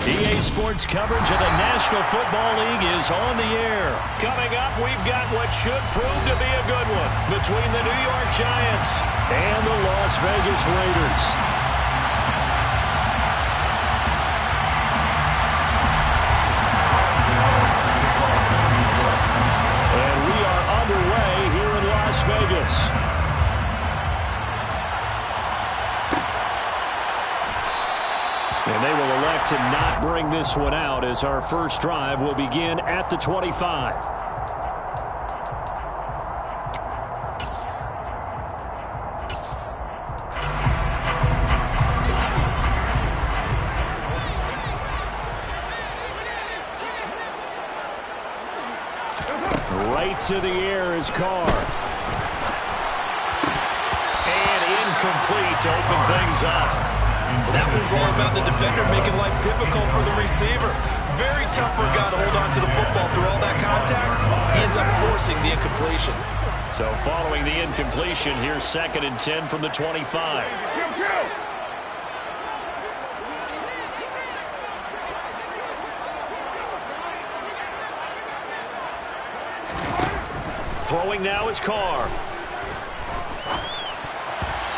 EA Sports coverage of the National Football League is on the air. Coming up, we've got what should prove to be a good one between the New York Giants and the Las Vegas Raiders. And we are underway here in Las Vegas. And they will elect to not bring this one out as our first drive will begin at the 25. Right to the air is Carr. And incomplete to open things up. That was all about the defender making life difficult for the receiver. Very tough for a guy to hold on to the football through all that contact. He ends up forcing the incompletion. So following the incompletion, here's 2nd and 10 from the 25. Throwing now is Carr.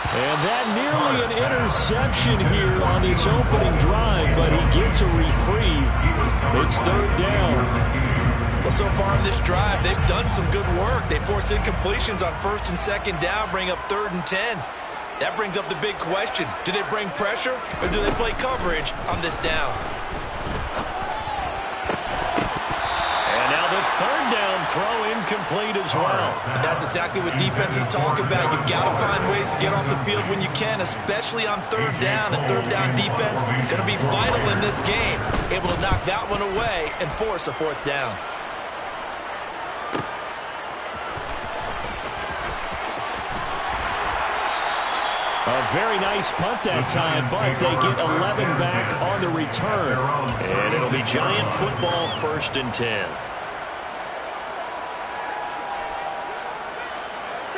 And that nearly an interception here on this opening drive, but he gets a reprieve. It's 3rd down. Well, so far in this drive, they've done some good work. They force incompletions on 1st and 2nd down, bring up 3rd and 10. That brings up the big question. Do they bring pressure or do they play coverage on this down? And now the 3rd down throw incomplete as well. And that's exactly what defenses talk about. You've got to find ways to get off the field when you can, especially on 3rd down. And 3rd down defense going to be vital in this game. Able to knock that one away and force a 4th down. A very nice punt that time, but they get 11 back on the return. And it'll be Giant football 1st and 10.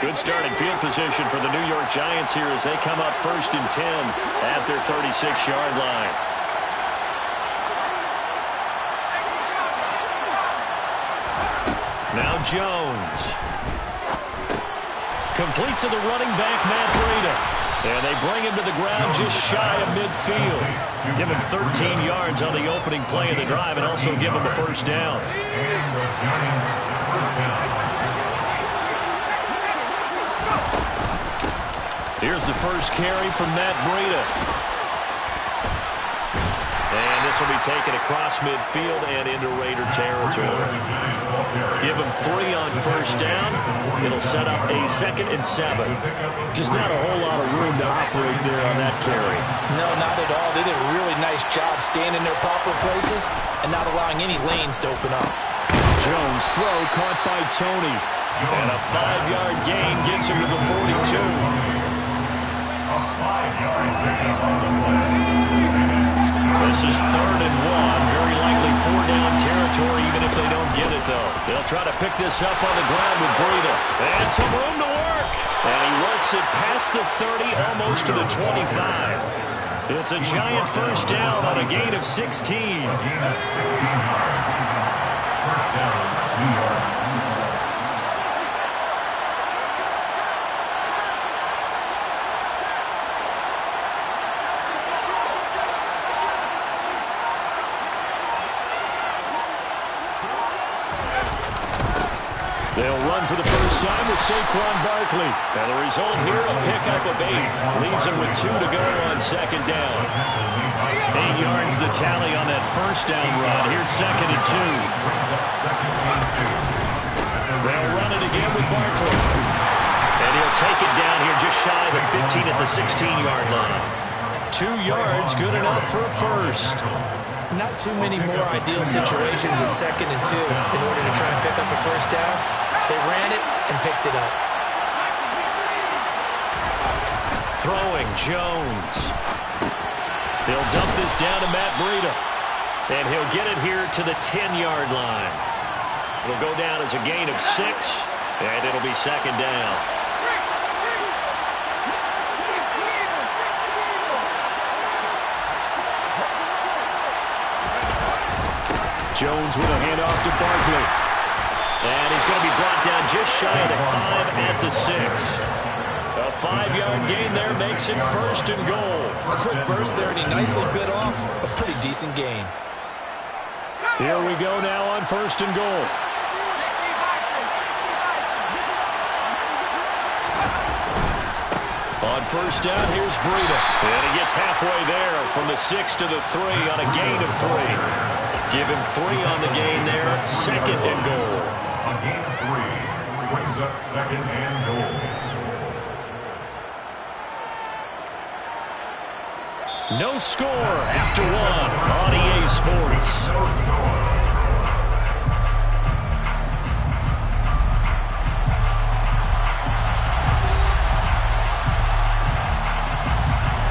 Good starting field position for the New York Giants here as they come up 1st and 10 at their 36-yard line. Now Jones. Complete to the running back, Matt Breida. And they bring him to the ground just shy of midfield. Give him 13 yards on the opening play of the drive and also give him a 1st down. Here's the first carry from Matt Breida. And this will be taken across midfield and into Raider territory. Give him 3 on 1st down. It'll set up a 2nd and 7. Just not a whole lot of room to operate there on that carry. No, not at all. They did a really nice job staying in their proper places and not allowing any lanes to open up. Jones throw caught by Tony. And a 5-yard gain gets him to the 42. This is 3rd and 1. Very likely 4-down territory, even if they don't get it, though. They'll try to pick this up on the ground with Breida. And some room to work. And he works it past the 30, almost to the 25. It's a Giant 1st down on a gain of 16. First down, New York. They'll run for the first time with Saquon Barkley. And the result here, a pickup of 8. Leaves them with 2 to go on 2nd down. 8 yards the tally on that 1st down run. Here's 2nd and 2. They'll run it again with Barkley. And he'll take it down here just shy of the 15 at the 16-yard line. 2 yards, good enough for a 1st. Not too many more ideal situations at 2nd and 2 in order to try and pick up a 1st down. They ran it and picked it up. Throwing, Jones. He'll dump this down to Matt Breida. And he'll get it here to the 10-yard line. It'll go down as a gain of 6, and it'll be 2nd down. Jones with a handoff to Barkley. And he's going to be brought down just shy of the 5 at the 6. A 5-yard gain there makes it 1st and goal. A quick burst there, and he nicely bit off a pretty decent gain. Here we go now on 1st and goal. On 1st down, here's Breida. And he gets halfway there from the 6 to the 3 on a gain of 3. Give him 3 on the gain there, 2nd and goal. A gain of 3 brings up 2nd and goal. No score after 1 on EA Sports. No score.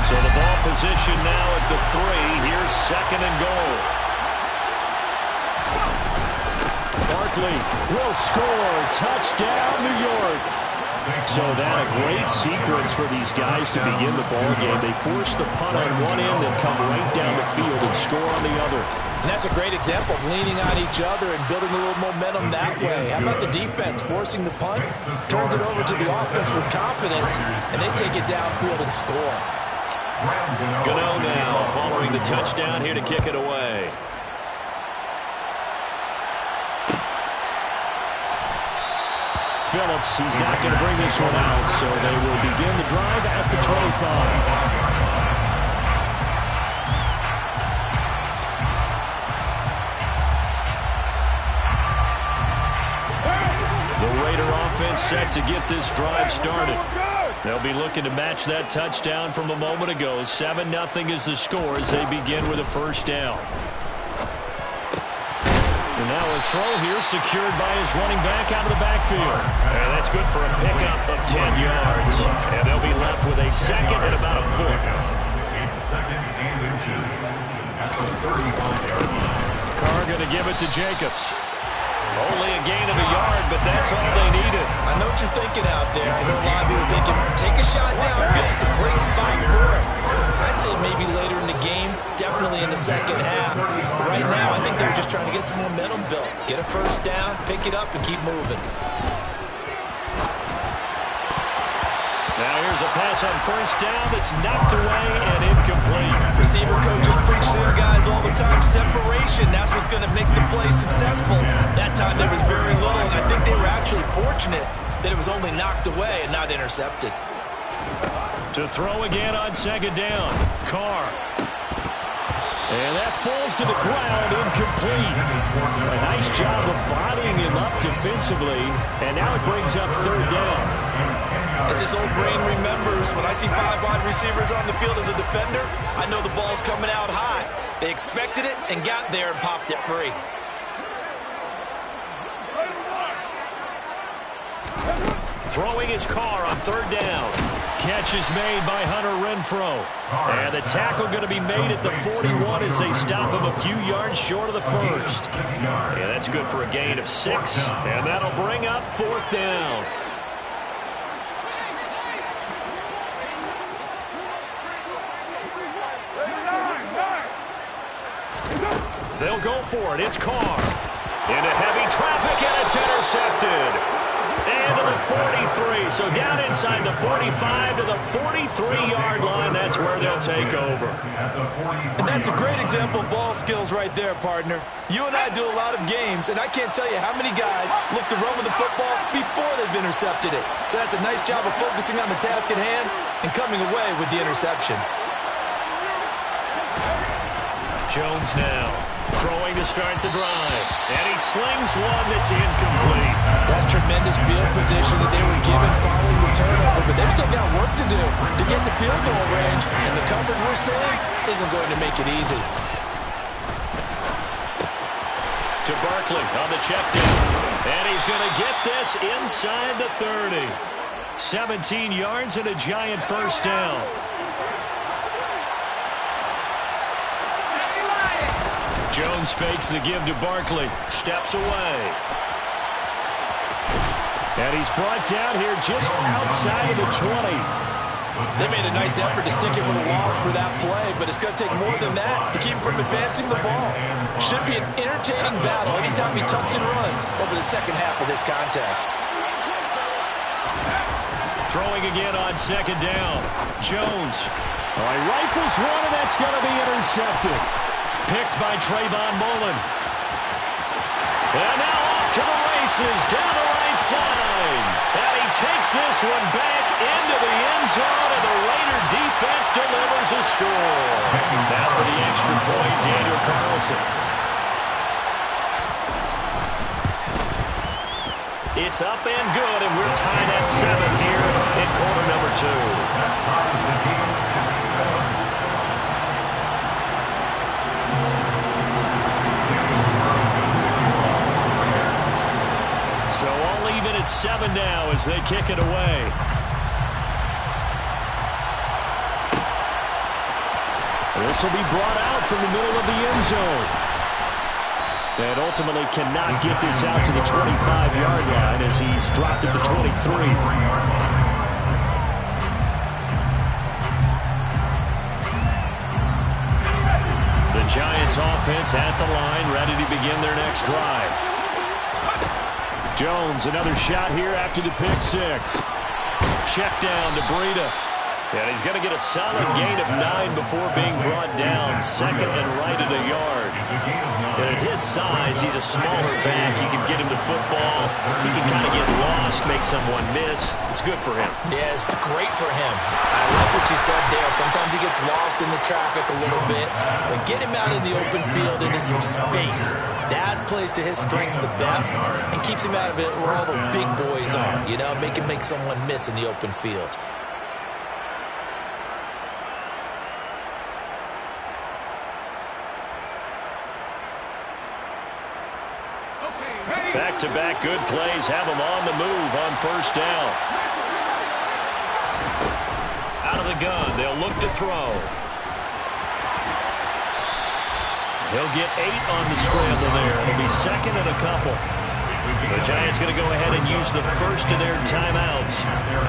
So the ball position now at the 3. Here's 2nd and goal. Barkley will score. Touchdown, New York. So that a great sequence for these guys to begin the ball game. They force the punt on one end and come right down the field and score on the other. And that's a great example of leaning on each other and building a little momentum that way. How about the defense forcing the punt, turns it over to the offense with confidence, and they take it downfield and score. Gano now following the touchdown here to kick it away. Phillips, he's not going to bring this one out, so they will begin the drive at the 25. The Raider offense set to get this drive started. They'll be looking to match that touchdown from a moment ago. 7-0 is the score as they begin with a 1st down. And now a throw here secured by his running back out of the backfield. And that's good for a pickup of 10 yards. And they'll be left with a 2nd and about a 4. It's 2nd and inches at the 35-yard line. Carr going to give it to Jacobs. Only a gain of a yard, but that's all they needed. I know what you're thinking out there. I know a lot of you are thinking, take a shot downfield. It's a great spot for it. I'd say maybe later in the game, definitely in the 2nd half. But right now, I think they're just trying to get some momentum built. Get a 1st down, pick it up, and keep moving. Now here's a pass on 1st down that's knocked away and incomplete. Receiver coaches preach to their guys all the time, separation. That's what's going to make the play successful. That time there was very little, and I think they were actually fortunate that it was only knocked away and not intercepted. To throw again on 2nd down. Carr. And that falls to the ground, incomplete. A nice job of bodying him up defensively, and now it brings up 3rd down. As his old brain remembers, when I see 5 wide receivers on the field as a defender, I know the ball's coming out high. They expected it and got there and popped it free. Throwing his Carr on 3rd down. Catch is made by Hunter Renfrow. And the tackle going to be made at the 41 as they stop him a few yards short of the 1st. Yeah, that's good for a gain of 6. And that'll bring up 4th down. They'll go for it. It's Carr. Into heavy traffic, and it's intercepted. And to the 43. So down inside the 45 to the 43-yard line. That's where they'll take over. And that's a great example of ball skills right there, partner. You and I do a lot of games, and I can't tell you how many guys look to run with the football before they've intercepted it. So that's a nice job of focusing on the task at hand and coming away with the interception. Jones now throwing to start the drive. And he slings one that's incomplete. That's tremendous field position that they were given following the turnover, but they've still got work to do to get the field goal range, and the coverage we're seeing isn't going to make it easy. To Barkley on the check down. And he's going to get this inside the 30. 17 yards and a giant 1st down. Jones fakes the give to Barkley. Steps away. And he's brought down here just outside of the 20. They made a nice effort to stick him with a loss for that play, but it's going to take more than that to keep him from advancing the ball. Should be an entertaining battle anytime he tucks and runs over the second half of this contest. Throwing again on second down. Jones. Oh, he rifles one, and that's going to be intercepted. Picked by Trayvon Mullen. And now off to the races, down the right side. And he takes this one back into the end zone, and the Raider defense delivers a score. Now for the extra point, Daniel Carlson. It's up and good, and we're tied at 7 here in quarter number 2. So all even at 7 now as they kick it away. This will be brought out from the middle of the end zone. And ultimately cannot get this out to the 25-yard line as he's dropped at the 23. The Giants offense at the line, ready to begin their next drive. Jones, another shot here after the pick six. Check down to Breida. And he's going to get a solid gain of 9 before being brought down. Second and right at a yard. And at his size, he's a smaller back. You can get him to football. He can kind of get lost, make someone miss. It's good for him. Yeah, it's great for him. I like what you said there. Sometimes he gets lost in the traffic a little bit. But get him out in the open field into some space. That plays to his strengths the best and keeps him out of it where all the big boys are. You know, make him make someone miss in the open field. Back-to-back good plays have him on the move on first down. Out of the gun, they'll look to throw. He'll get 8 on the scramble there. It'll be second and a couple. The Giants going to go ahead and use the first of their timeouts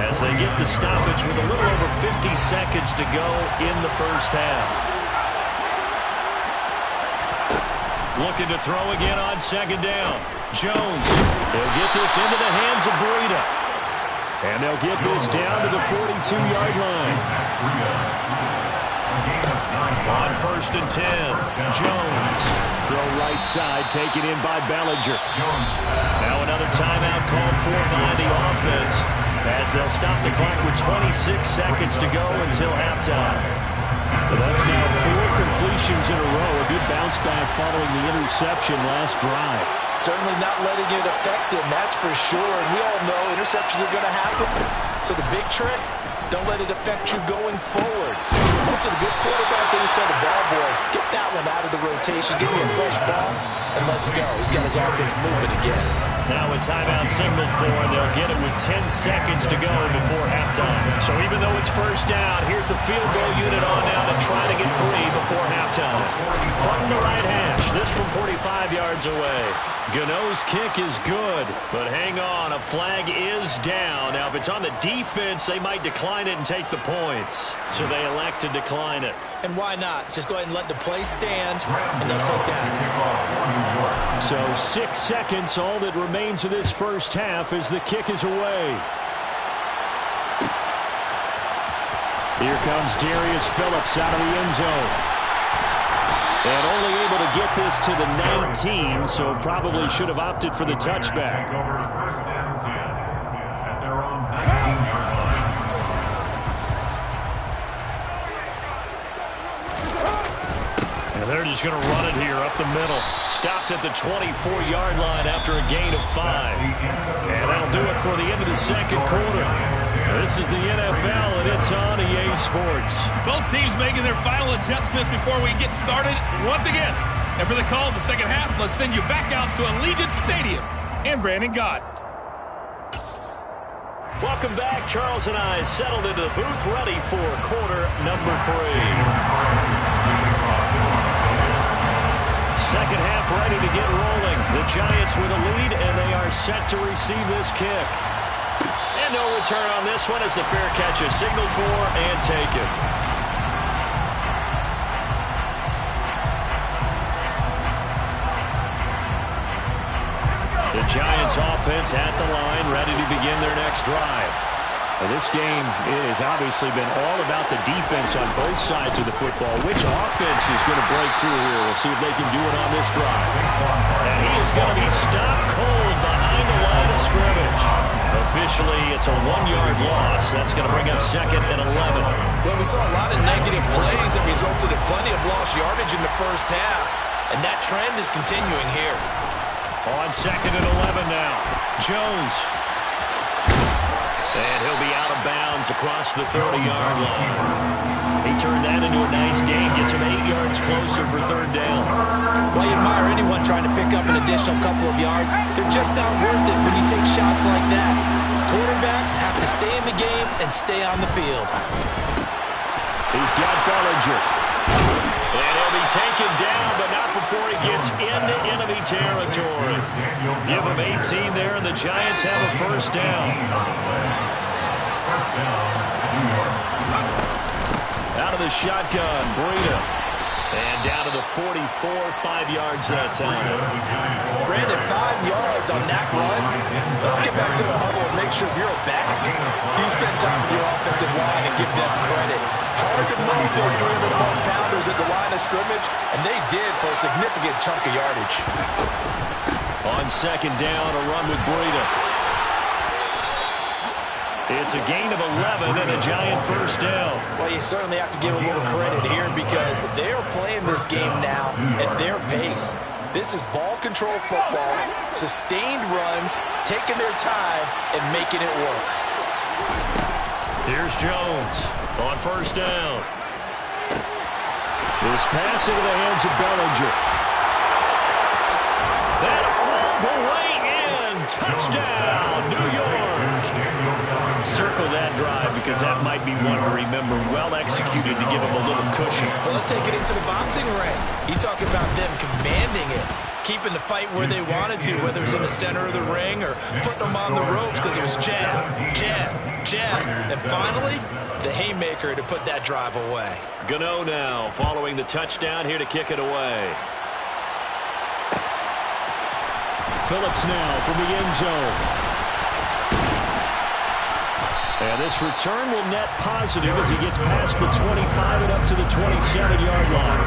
as they get the stoppage with a little over 50 seconds to go in the first half. Looking to throw again on second down. Jones. They'll get this into the hands of Breida. And they'll get this down to the 42-yard line. On first and 10. Jones. Throw right side, taken in by Bellinger. Now another timeout called for by the offense as they'll stop the clock with 26 seconds to go until halftime. Well, that's now 4 completions in a row. A good bounce back following the interception last drive. Certainly not letting it affect him, that's for sure. And we all know interceptions are going to happen. So the big trick, don't let it affect you going forward. Most of the good quarterbacks always tell the ball boy, get that one out of the rotation, give me a fresh ball, and let's go. He's got his offense moving again. Now a timeout signaled for, and they'll get it with 10 seconds to go before halftime. So even though it's first down, here's the field goal unit on now to try to get 3 before halftime. From the right hash, this from 45 yards away. Gano's kick is good, but hang on, a flag is down. Now if it's on the defense, they might decline it and take the points. So they elect to decline it. And why not? Just go ahead and let the play stand, and they'll take that. So 6 seconds, all that remains of this first half as the kick is away. Here comes Darius Phillips out of the end zone. And only able to get this to the 19, so probably should have opted for the touchback. Over first and 10 at their own 19-yard line. And they're just going to run it here up the middle. Stopped at the 24-yard line after a gain of 5. And that'll do it for the end of the second quarter. This is the NFL, and it's on EA Sports. Both teams making their final adjustments before we get started once again. And for the call of the second half, let's send you back out to Allegiant Stadium and Brandon Gott. Welcome back. Charles and I settled into the booth ready for quarter number 3. Second half ready to get rolling. The Giants with a lead, and they are set to receive this kick. And And no return on this one as the fair catch is signaled for and taken. The Giants offense at the line, ready to begin their next drive. This game has obviously been all about the defense on both sides of the football. Which offense is going to break through here? We'll see if they can do it on this drive. And he is going to be stopped cold behind the line of scrimmage. Officially, it's a 1-yard loss. That's going to bring up 2nd and 11. Well, we saw a lot of negative plays that resulted in plenty of lost yardage in the first half. And that trend is continuing here. On 2nd and 11 now. Jones. And he'll be out of bounds across the 30-yard line. He turned that into a nice gain. Gets him 8 yards closer for 3rd down. Well, you admire anyone trying to pick up an additional couple of yards. They're just not worth it when you take shots like that. Quarterbacks have to stay in the game and stay on the field. He's got Bellinger. And he'll be taken down, but not before he gets into enemy territory. Give him 18 there, and the Giants have a 1st down. Out of the shotgun, Breida. And down to the 44, 5 yards that time. Brandon, 5 yards on that run. Let's get back to the huddle and make sure you're a back. You spend time with your offensive line and give them credit. Hard to move those 300-plus pounders at the line of scrimmage, and they did for a significant chunk of yardage. On 2nd down, a run with Breida. It's a gain of 11 and a Giant 1st down. Well, you certainly have to give a little credit here because they are playing this game now at their pace. This is ball control football, sustained runs, taking their time, and making it work. Here's Jones on 1st down. This pass into the hands of Bellinger. That all the way in. Touchdown, New York. Circle that drive because that might be one to remember. Well executed to give them a little cushion. Well, let's take it into the boxing ring. You talk about them commanding it, keeping the fight where they wanted to, whether it's in the center of the ring or putting them on the ropes because it was jab, jab, jab. And finally, the haymaker to put that drive away. Gano now following the touchdown here to kick it away. Phillips now from the end zone. And this return will net positive as he gets past the 25 and up to the 27-yard line.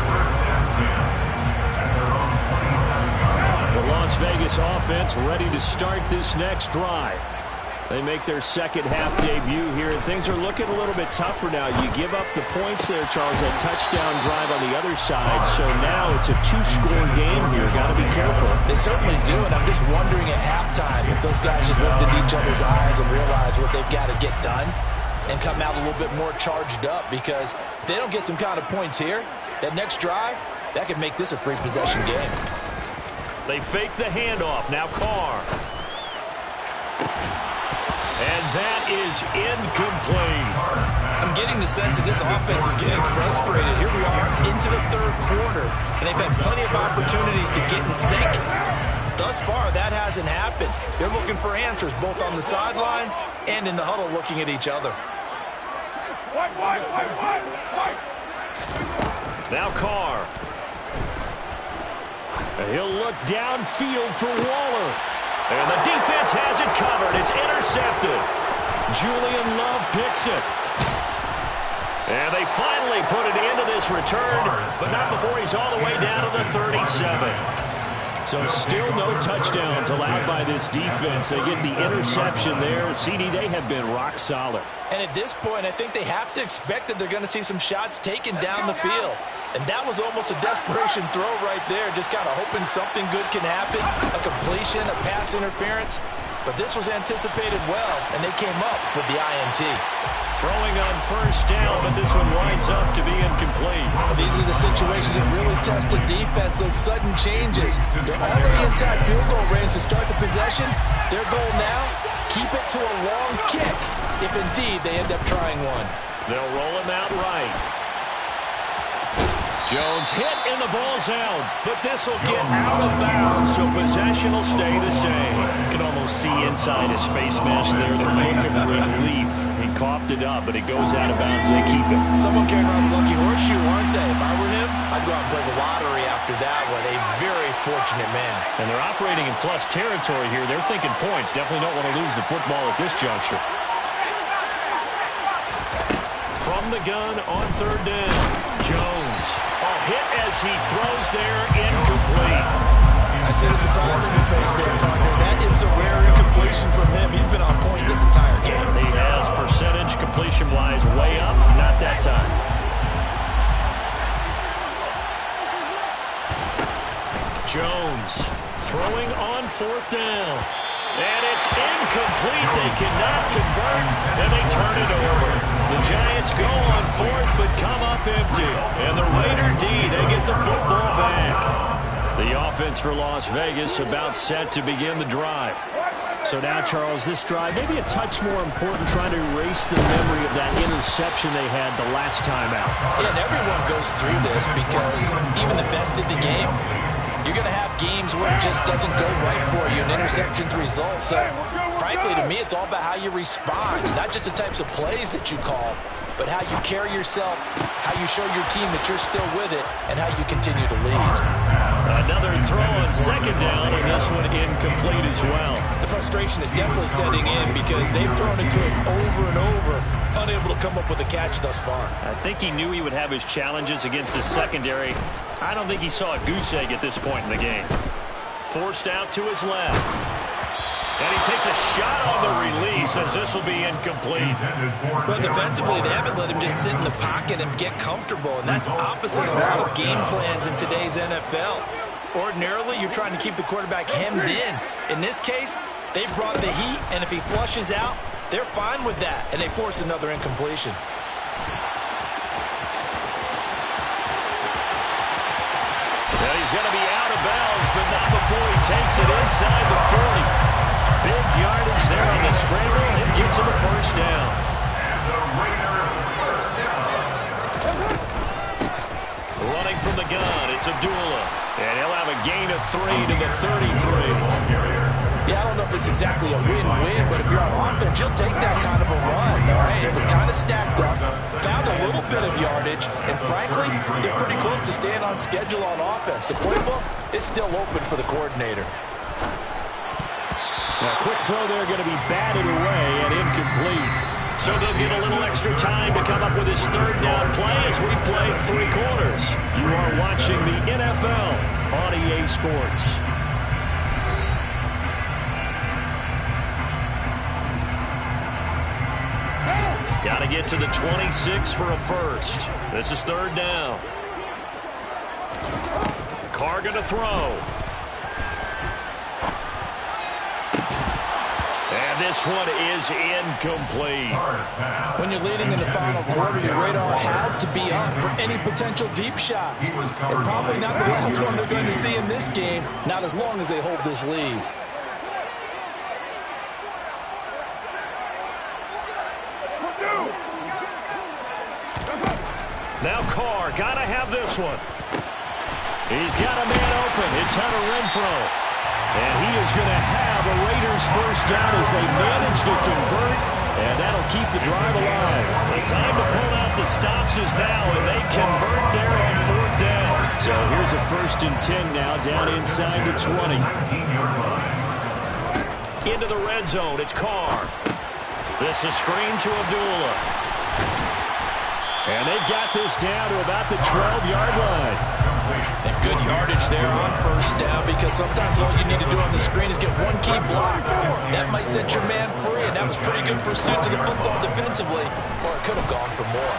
The Las Vegas offense ready to start this next drive. They make their second half debut here, and things are looking a little bit tougher now. You give up the points there, Charles, that touchdown drive on the other side. So now it's a 2-score game here. Got to be careful. They certainly do, and I'm just wondering at halftime if those guys just looked into each other's eyes and realized what they've got to get done and come out a little bit more charged up, because if they don't get some kind of points here, that next drive, that could make this a 3-possession game. They fake the handoff. Now Carr. And that is incomplete. I'm getting the sense that this offense is getting frustrated. Here we are into the 3rd quarter, and they've had plenty of opportunities to get in sync. Thus far, that hasn't happened. They're looking for answers both on the sidelines and in the huddle looking at each other. Now Carr. He'll look downfield for Waller. And the defense has it covered. It's intercepted. Julian Love picks it. And they finally put it into this return, but not before he's all the way down to the 37. So still no touchdowns allowed by this defense. They get the interception there. CD, they have been rock solid. And at this point, I think they have to expect that they're going to see some shots taken down the field. And that was almost a desperation throw right there, just kind of hoping something good can happen, a completion, a pass interference. But this was anticipated well, and they came up with the INT. Throwing on 1st down, but this one winds up to be incomplete. These are the situations that really test the defense, those sudden changes. They're already inside field goal range to start the possession. Their goal now, keep it to a long kick, if indeed they end up trying one. They'll roll him out right. Jones hit and the ball's out, but this will get out of bounds, so possession will stay the same. You can almost see inside his face mask there the look of relief. He coughed it up, but it goes out of bounds. They keep it. Someone carrying around a lucky horseshoe, aren't they? If I were him, I'd go out and play the lottery after that one. A very fortunate man. And they're operating in plus territory here. They're thinking points. Definitely don't want to lose the football at this juncture. From the gun on third down, Jones. A hit as he throws there, incomplete. I see the surprise in your face there, partner. That is a rare incompletion from him. He's been on point this entire game. He has percentage completion-wise way up, not that time. Jones throwing on fourth down. And it's incomplete. They cannot convert, and they turn it over. The Giants go on fourth, but come up empty. And the Raider D, they get the football back. The offense for Las Vegas about set to begin the drive. So now, Charles, this drive maybe a touch more important, trying to erase the memory of that interception they had the last time out. Yeah, and everyone goes through this because even the best in the game, you're going to have games where it just doesn't go right for you, and interceptions result. So, frankly, to me, it's all about how you respond, not just the types of plays that you call, but how you carry yourself, how you show your team that you're still with it, and how you continue to lead. Another throw on second down, and this one incomplete as well. The frustration is definitely setting in because they've thrown it to him over and over, unable to come up with a catch thus far. I think he knew he would have his challenges against the secondary. I don't think he saw a goose egg at this point in the game. Forced out to his left. And he takes a shot on the release as this will be incomplete. Well, defensively, they haven't let him just sit in the pocket and get comfortable, and that's opposite a lot of game plans in today's NFL. Ordinarily, you're trying to keep the quarterback hemmed in. In this case, they brought the heat, and if he flushes out, they're fine with that, and they force another incompletion. Well, he's going to be out of bounds, but not before he takes it inside the 40. Big yardage there on the scramble, and gets him a first down. And the Raiders first down. Running from the gun, it's Abdullah. And he'll have a gain of 3 to the 33. Yeah, I don't know if it's exactly a win-win, but if you're on offense, you'll take that kind of a run, all right? It was kind of stacked up, found a little bit of yardage, and frankly, they're pretty close to staying on schedule on offense. The playbook is still open for the coordinator. Now, quick throw there, going to be batted away and incomplete. So they'll get a little extra time to come up with his third down play as we played 3 quarters. You are watching the NFL on EA Sports. Got to get to the 26 for a first. This is third down. Carr going to throw. And this one is incomplete. When you're leading in the final quarter, your radar has to be up for any potential deep shots. And probably not the last one they're going to see in this game, not as long as they hold this lead. Now Carr, got to have this one. He's got a man open. It's Hunter Renfrow. And he is going to have a Raiders first down as they manage to convert, and that'll keep the drive alive. The time to pull out the stops is now, and they convert there on fourth down. So here's a 1st and 10 now, down inside the 20. Into the red zone, it's Carr. This is screen to Abdullah. And they've got this down to about the 12-yard line. And good yardage there on first down because sometimes all you need to do on the screen is get one key block. That might set your man free, and that was pretty good pursuit to the football defensively, or it could have gone for more.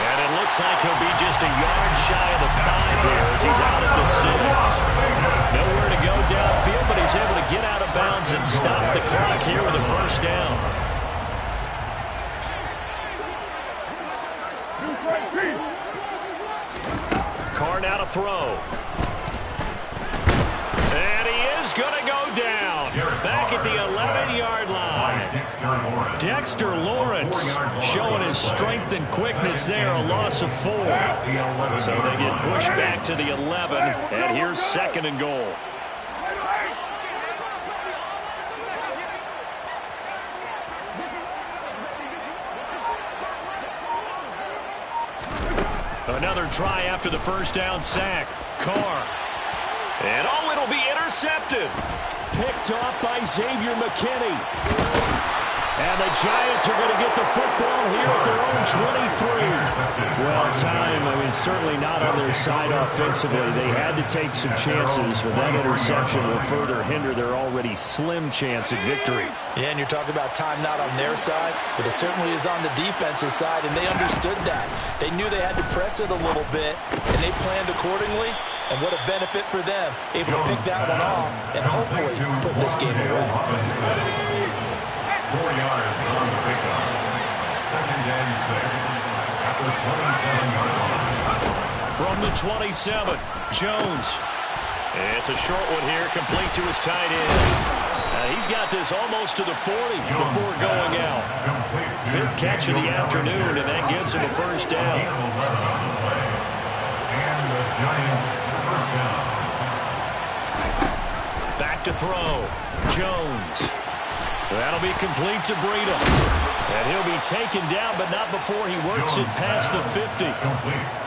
And it looks like he'll be just a yard shy of the 5 here as he's out at the 6. Nowhere to go downfield, but he's able to get out of bounds and stop the clock here with a first down. Carr now to throw. And he is going to go down. Back at the 11-yard line. Dexter Lawrence showing his strength and quickness there, a loss of 4. So they get pushed back to the 11, and here's 2nd and goal. Another try after the first down sack. Carr. And it'll be intercepted. Picked off by Xavier McKinney. And the Giants are going to get the football here at their own 23. Well, time, certainly not on their side offensively. They had to take some chances, but that interception will further hinder their already slim chance at victory. Yeah, and you're talking about time not on their side, but it certainly is on the defensive side, and they understood that. They knew they had to press it a little bit, and they planned accordingly. And what a benefit for them, able to pick that one off and hopefully put this game away. 4 yards on the pickup. 2nd and 6. At the 27-yard line. From the 27, Jones. It's a short one here, complete to his tight end. He's got this almost to the 40 before going out. 5th catch of the afternoon, and that gives him a first down. And the Giants first down. Back to throw. Jones. That'll be complete to Breida. And he'll be taken down, but not before he works it past the 50.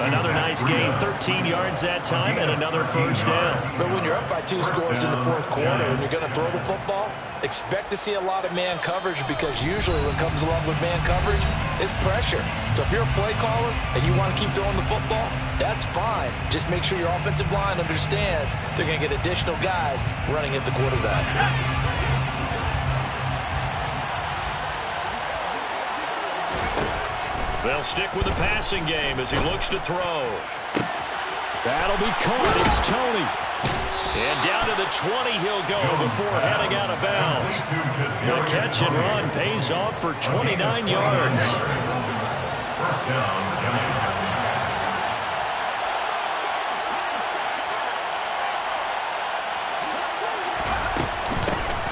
Another nice gain, 13 yards that time, and another first down. But when you're up by 2 scores in the 4th quarter and you're going to throw the football, expect to see a lot of man coverage, because usually what comes along with man coverage is pressure. So if you're a play caller and you want to keep throwing the football, that's fine. Just make sure your offensive line understands they're going to get additional guys running at the quarterback. They'll stick with the passing game as he looks to throw. That'll be caught. It's Toney. And down to the 20 he'll go before heading out of bounds. The catch and run pays off for 29 yards. First down, Giants.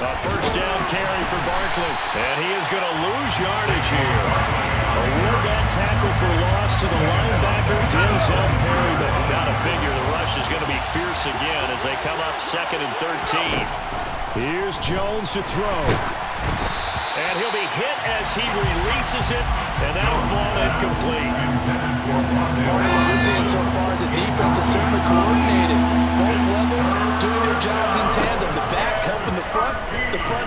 A first down carry for Barkley. And he is going to lose yardage here. Award that tackle for loss to the linebacker, Denzel Perry, but got to figure the rush is going to be fierce again as they come up 2nd and 13. Here's Jones to throw. And he'll be hit as he releases it, and that'll fall incomplete. Part of what we're seeing so far is the defense is certainly coordinated. Both levels doing their jobs in tandem. The back helping the front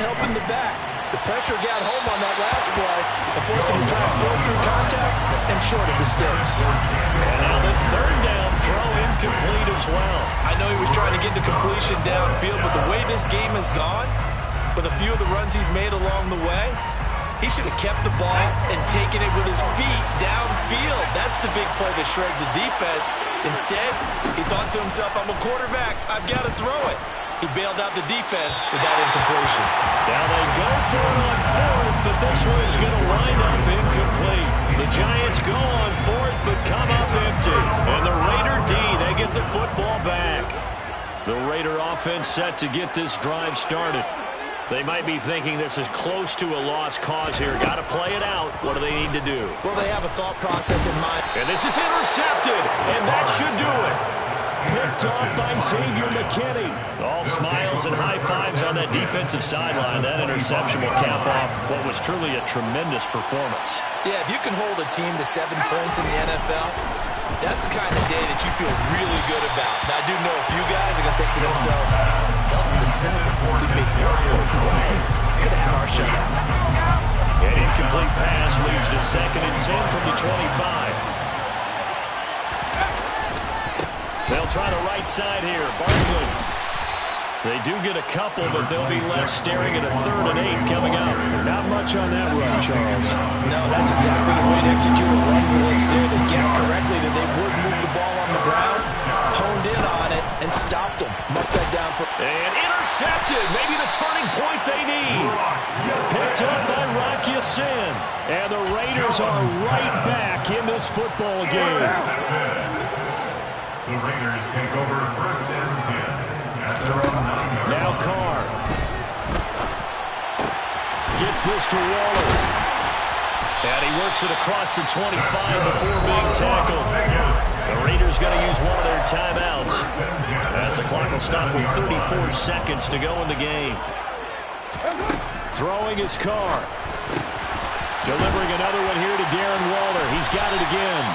helping the back. The pressure got home on that last play and forced him to try and throw through contact and short of the sticks. And now the 3rd down throw incomplete as well. I know he was trying to get the completion downfield, but the way this game has gone, with a few of the runs he's made along the way, he should have kept the ball and taken it with his feet downfield. That's the big play that shreds the defense. Instead, he thought to himself, I'm a quarterback, I've got to throw it. He bailed out the defense with that incompletion. Now they go for it on 4th, but this one is going to wind up incomplete. The Giants go on 4th, but come up empty. And the Raider D, they get the football back. The Raider offense set to get this drive started. They might be thinking this is close to a lost cause here. Got to play it out. What do they need to do? Well, they have a thought process in mind. And this is intercepted, and that should do it. Picked off by Xavier McKinney. All smiles and high fives on that defensive sideline. That interception will cap off what was truly a tremendous performance. Yeah, if you can hold a team to 7 points in the NFL, that's the kind of day that you feel really good about. Now, I do know a few guys are going to think to themselves, held them to 7. If we make one more play, could have had our shutout. An incomplete pass leads to 2nd and 10 from the 25. They'll try the right side here. Barkley. They do get a couple, but they'll be left staring at a 3rd and 8 coming up. Not much on that run, Charles. No, that's exactly the way to execute a run blitz there. They guessed correctly that they would move the ball on the ground, honed in on it, and stopped them. Mark that down for... And intercepted. Maybe the turning point they need. Picked up by Rock Ya-Sin. And the Raiders are right back in this football game. The Raiders take over 1st and 10 at their own 9-yard line. Now Carr gets this to Waller. And he works it across the 25 before being tackled. The Raiders going to use one of their timeouts as the clock will stop with 34 seconds to go in the game. Throwing his car. Delivering another one here to Darren Waller. He's got it again.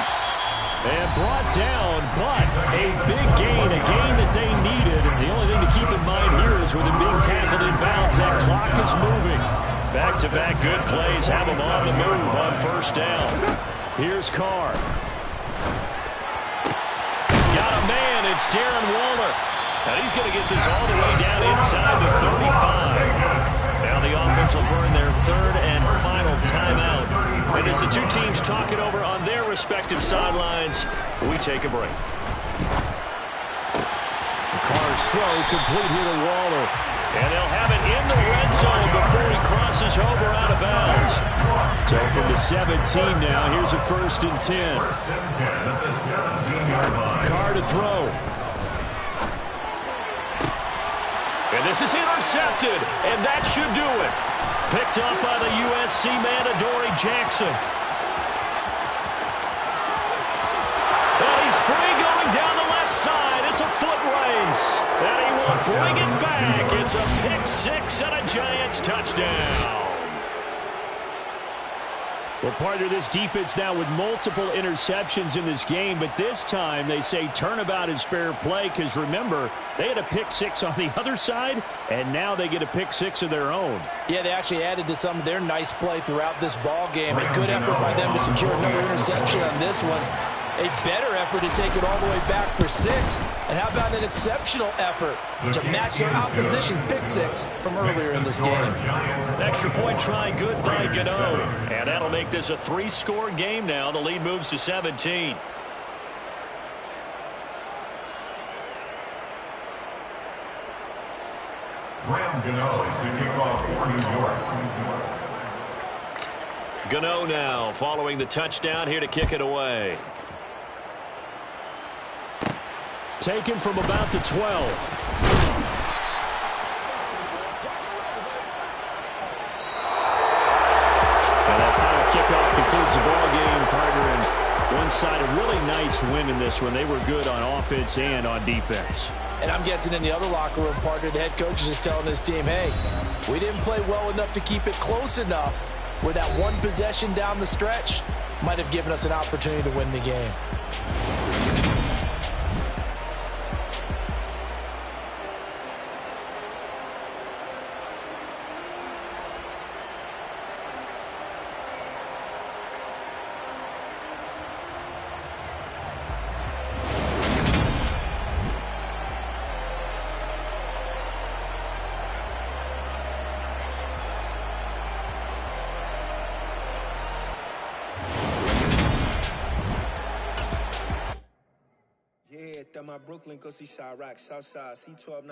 And brought down, but a big gain, a gain that they needed. The only thing to keep in mind here is with him being tackled in bounds, that clock is moving. Back-to-back good plays have him on the move on first down. Here's Carr. Got a man, it's Darren Waller. And he's going to get this all the way down inside the 35. Now the offense will burn their third and final timeout. And as the two teams talk it over on their respective sidelines, we take a break. Carr's throw complete here to Waller. And they'll have it in the red zone before he crosses over out of bounds. So from the 17 now, here's a 1st and 10. Carr to throw. And this is intercepted, and that should do it. Picked up by the USC man, Adoree Jackson. And he's free going down the left side. It's a foot race. And he will bring it back. It's a pick six and a Giants touchdown. Well, partner, this defense now with multiple interceptions in this game, but this time they say turnabout is fair play because, remember, they had a pick six on the other side, and now they get a pick six of their own. Yeah, they actually added to some of their nice play throughout this ball game. A good effort by them to secure another interception on this one. A better effort to take it all the way back for 6. And how about an exceptional effort to match their opposition's pick six from earlier in this game? Extra point try good by Gano. And that'll make this a 3-score game now. The lead moves to 17. Graham Gano to kick off for New York. Gano now following the touchdown here to kick it away. Taken from about the 12. And that final kickoff concludes the ball game, partner. And one side, a really nice win in this one. They were good on offense and on defense. And I'm guessing in the other locker room, partner, the head coach is just telling his team, hey, we didn't play well enough to keep it close enough where that one possession down the stretch might have given us an opportunity to win the game. Yeah, my Brooklyn, go see Chirac, Southside, C12,